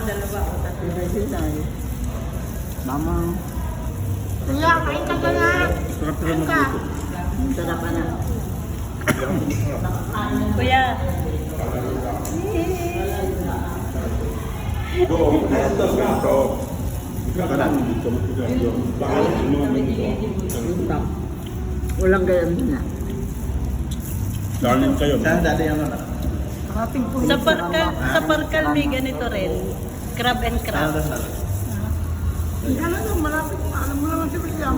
dalawa o tatlo. Mama. Kuya, kain ka na. Sarap ka naman dito. Sarap ka na. Kuya. Walang ganyan na. Darling kayo. Saan dati yung ano? Sa Parkal may ganito rin. Crab and crab. Hindi ka lang, malapit na. Alam mo naman si William.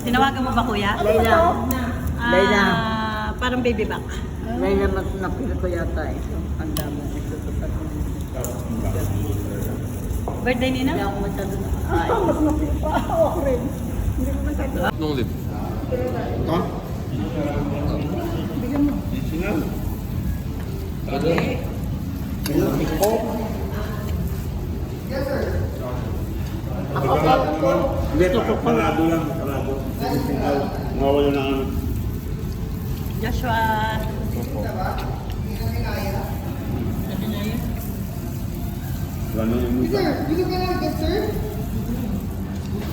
Tinawagan mo ba kuya? Layla. Layla. Parang baby back. Layla, napili ko yata ito. Ang dami. Birthday ni Hindi na? ako masyado na. Mas napili pa. Ako rin. Hindi ko masyado. Nung lip. Ha? Bigyan mo. Sinal. Hindi, parado lang. Parado. Mawala na ano. Joshua. Wala na yung Sir, bigyan ka lang, good sir.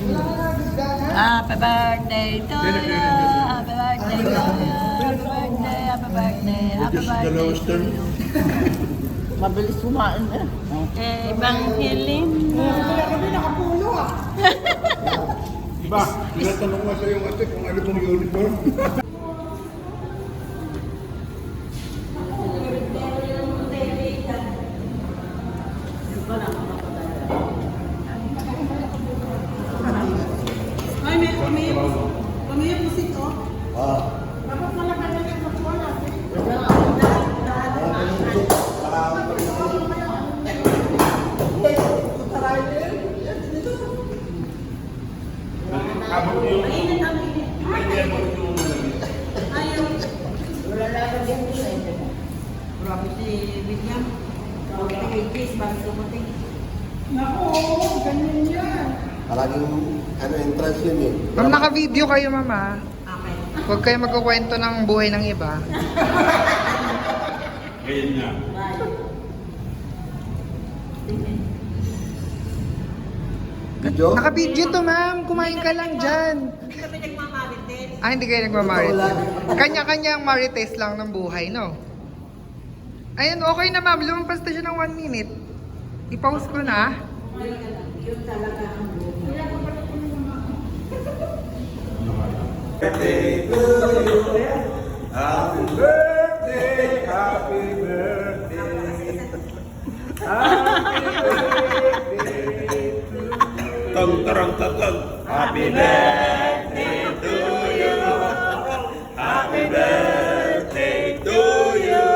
Wala ka lang, good dad, ha? Happy birthday to you. Happy birthday to you. Happy birthday, happy birthday, happy birthday to you. Mabilis kumain eh. Evangeline. Kaya kami nakapuno, ah. Diba? Tinatanong nga sa yung ate kung ano pong uniform. Ay, may pusit, oh. Dapat pala ka na yung kapwa natin. Grabe si William. Naku, ganyan yan. Palaging ano, entrance yun eh. Ma'am, naka-video kayo, mama. Huwag kayo magkukwento ng buhay ng iba. Ngayon nga. Video? Naka-video to, ma'am. Kumain ka lang dyan. Hindi kami nagmamarites. Ah, hindi kayo nagmamarites. Kanya-kanyang marites lang ng buhay, no? Ayun, okay na, ma'am. Lumampas na siya ng 1 minute. I-pause ko na. Birthday to you. Happy birthday, happy birthday. Happy birthday to you. Tang tarang tatang. Happy birthday to you. Happy birthday to you.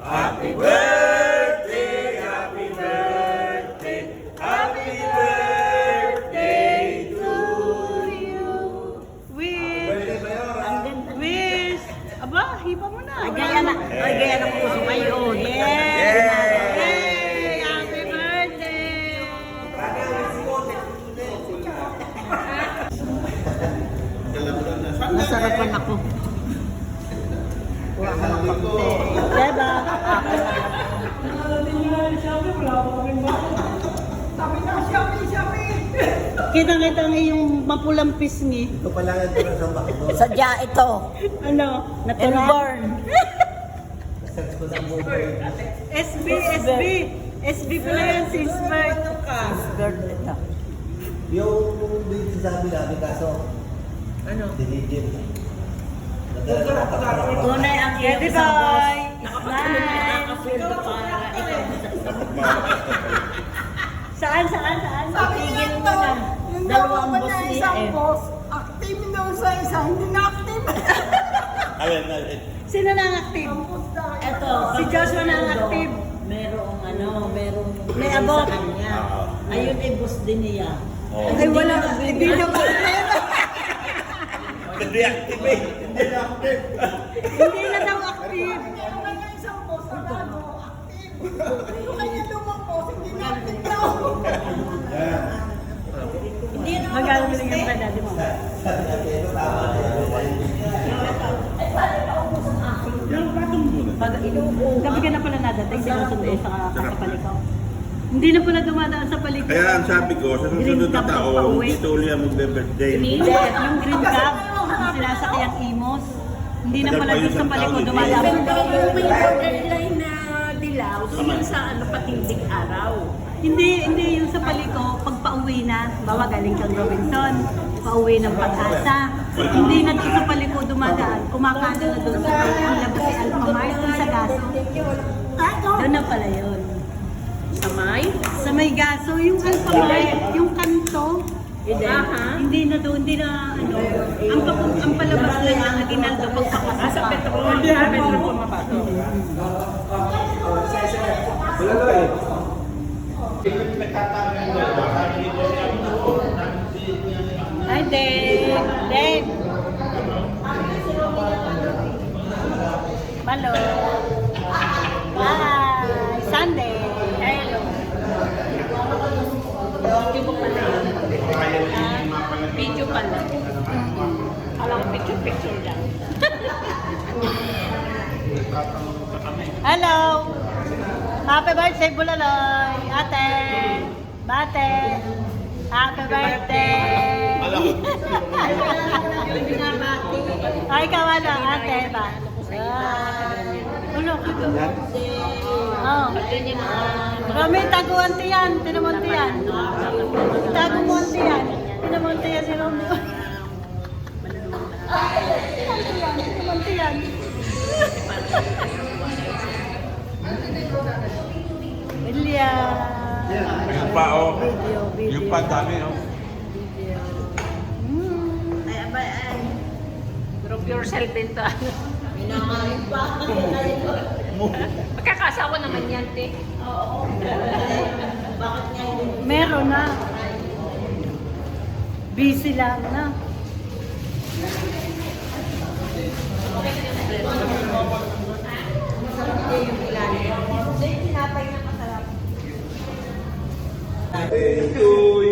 Happy birthday, happy birthday, happy birthday to you. Wish! Aba, hipa mo na. Ay, gaya ng puso ngayon. Yay! Happy birthday! Nasarapan ako. Kuha ka ng pagte. Diba? Sabi na, Shopee! Kita-kita nga yung mapulang pisngi. Ito pala nga ito sa bakbo. Sadya ito. Ano? Natural? Inborn. SB pala yan, si Smart. Bird ito. Yung big sabi namin kaso, Ano? dinigil. Tunay ang Ready, iyong isang boss. boy? Nakapasweldo para ikaw. Saan? Sabi niya Tigil mo ito, na. yung Dalawang dalawa boss niya niya isang eh. boss, active daw sa isa, hindi na active. Ayun. Sino na ang active? Ang boss na. Ito. Si Joshua na ang active. Merong May abot. sa kanya. Ayun ay boss din niya. Ay, wala. Hindi na ba? Hindi activate. Hindi na active. Hindi na daw active. Meron kanya isang boss, sarado, active. Yung kanya lumang boss, hindi na active daw. Hindi na Magkano binigyan pa dati mo? Yung patong muna. Gabi ka na pala nadating, sinusunod sa kapaliko. Hindi na pala dumadaan sa paliko. Kaya ang sabi ko, sa susunod na taon, dito ulit ang magbe-birthday. Hindi, yung green cab, yung sinasakyan Imos. Hindi na pala doon sa paliko dumadaan. Yung may borderline na dilaw, yung sa ano, patindig araw. Hindi yung sa paliko, pag pauwi na, bawa galing kang Robinson, pauwi ng Pag-asa. Hindi na doon sa paliko dumadaan, kumakano na doon sa ang labas si Alphamart, doon sa gaso. Doon na pala yun. Samay? Sa may gaso, yung Alphamart, yung kanto, hindi na doon, hindi na ano, ang palabas lang ang Aguinaldo pagpapasok. Sa Petrol. Hindi na Petrol pumapasok. Hi, Dave! Dave! Malo! Hi! Sunday! Hello! Video pala. Alam ko picture lang. Hello! Happy birthday, Bulaloy! Ate! Bate! Happy birthday! Ay, kawala, ate ba? Ulo ka ba? Oo. Rami, taguan tiyan. Tinamonti yan. Tagumonti yan. Tinamonti yan si Romeo. Tinamonti yan. William. Yung pa, oh. Yung pa, dami, oh. Group yourself into ano. Minamahin pa. Magkakasawa naman yan, te. Oo. Bakit nga hindi? Meron na. Busy lang na. Thank you.